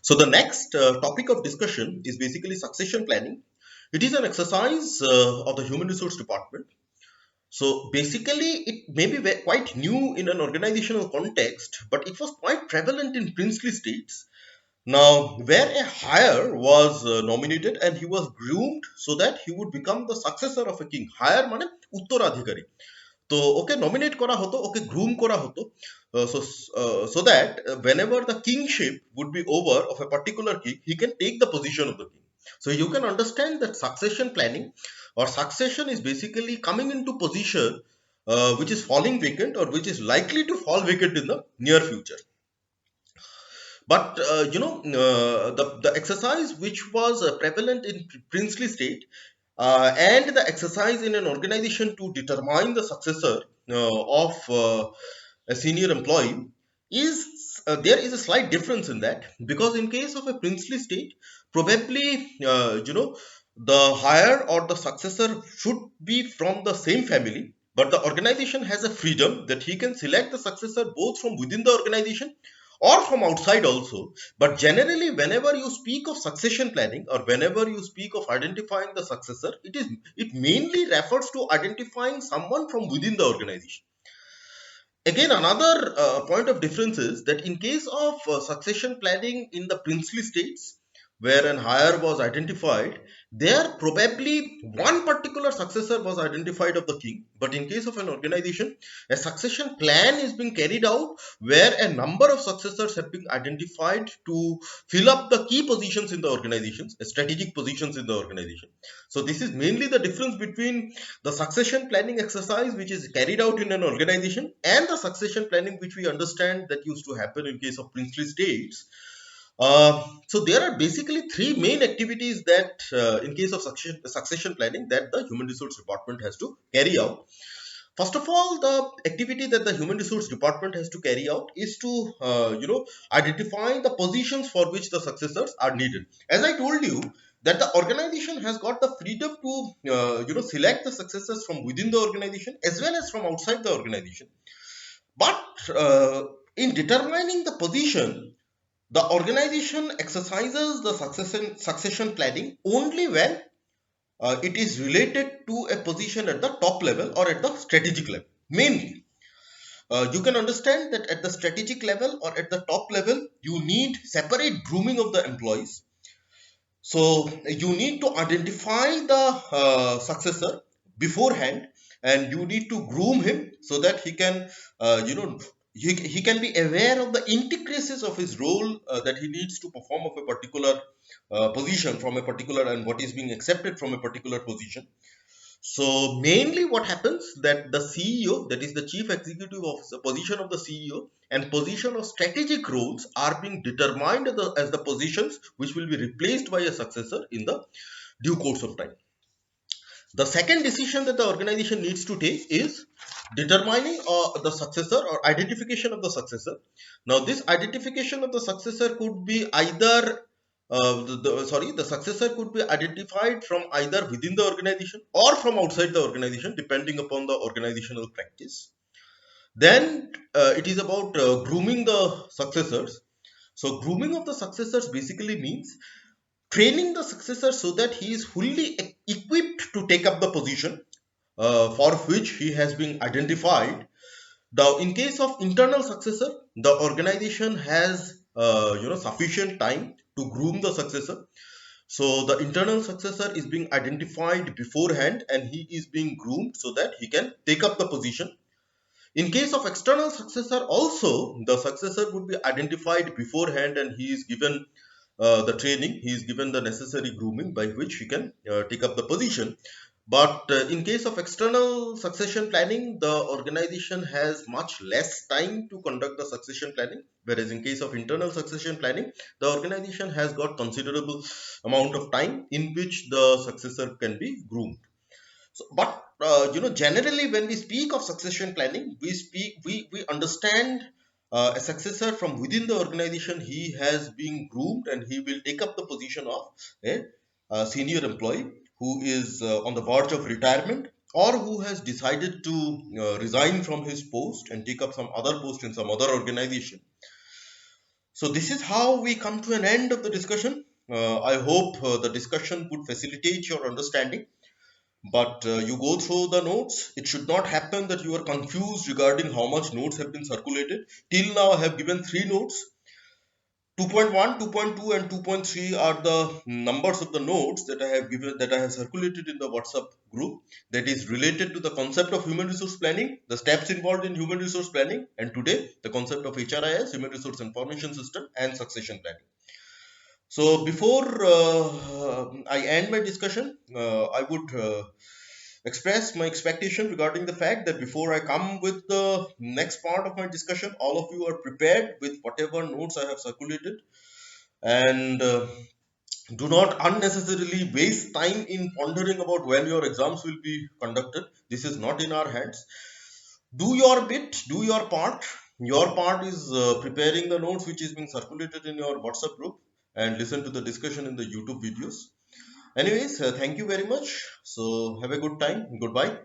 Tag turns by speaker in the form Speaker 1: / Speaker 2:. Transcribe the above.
Speaker 1: So the next topic of discussion is basically succession planning. It is an exercise of the human resource department. So basically, it may be quite new in an organizational context, but it was quite prevalent in princely states. Now, where a hire was nominated and he was groomed so that he would become the successor of a king. Hire মানে উত্তরাধিকারী। তো ওকে nominate করা হতো, ওকে groom করা হতো, so that whenever the kingship would be over of a particular king, he can take the position of the king. So you can understand that succession planning or succession is basically coming into position which is falling vacant or which is likely to fall vacant in the near future. But the exercise which was prevalent in princely state and the exercise in an organization to determine the successor of a senior employee is there is a slight difference in that, because in case of a princely state, probably the hire or the successor should be from the same family, but the organization has a freedom that he can select the successor both from within the organization or from outside also. But generally, whenever you speak of succession planning or whenever you speak of identifying the successor, it mainly refers to identifying someone from within the organization. Again, another point of difference is that in case of succession planning in the princely states, where an heir was identified, there probably one particular successor was identified of the king. But in case of an organization, a succession plan is being carried out where a number of successors have been identified to fill up the key positions in the organizations, strategic positions in the organization. So this is mainly the difference between the succession planning exercise which is carried out in an organization and the succession planning which we understand that used to happen in case of princely states. So there are basically three main activities that in case of succession planning that the human resource department has to carry out. First of all, the activity that the human resource department has to carry out is to identify the positions for which the successors are needed. As I told you, that the organization has got the freedom to select the successors from within the organization as well as from outside the organization. But in determining the position, the organization exercises the succession planning only when it is related to a position at the top level or at the strategic level. Mainly, you can understand that at the strategic level or at the top level, you need separate grooming of the employees. So you need to identify the successor beforehand, and you need to groom him so that he can, he can be aware of the intricacies of his role that he needs to perform of a particular position from a particular and what is being accepted from a particular position. So mainly what happens that the CEO, that is the chief executive of the position of the CEO and position of strategic roles are being determined as the positions which will be replaced by a successor in the due course of time. The second decision that the organization needs to take is determining the successor or identification of the successor. Now, this identification of the successor could be either the successor could be identified from either within the organization or from outside the organization, depending upon the organizational practice. Then it is about grooming the successors. So, grooming of the successors basically means training the successor so that he is fully equipped to take up the position for which he has been identified. Now, in case of internal successor, the organization has sufficient time to groom the successor. So the internal successor is being identified beforehand and he is being groomed so that he can take up the position. In case of external successor also, the successor would be identified beforehand and he is given the training, he is given the necessary grooming by which he can take up the position. But in case of external succession planning, the organization has much less time to conduct the succession planning. Whereas in case of internal succession planning, the organization has got considerable amount of time in which the successor can be groomed. So, but generally, when we speak of succession planning, we understand a successor from within the organization. He has been groomed, and he will take up the position of a senior employee who is on the verge of retirement or who has decided to resign from his post and take up some other post in some other organization. So this is how we come to an end of the discussion. I hope the discussion would facilitate your understanding, but you go through the notes. It should not happen that you are confused regarding how much notes have been circulated. Till now I have given 3 notes. 2.1, 2.2, and 2.3 are the numbers of the notes that I have given, that I have circulated in the WhatsApp group, that is related to the concept of human resource planning, the steps involved in human resource planning, and today the concept of HRIS, human resource information system, and succession planning. So before I end my discussion, I would express my expectation regarding the fact that before I come with the next part of my discussion, all of you are prepared with whatever notes I have circulated, and do not unnecessarily waste time in pondering about when your exams will be conducted. This is not in our hands. Do your bit, do your part. Your part is preparing the notes which is being circulated in your WhatsApp group, and listen to the discussion in the YouTube videos. Anyways, thank you very much. So have a good time. Goodbye.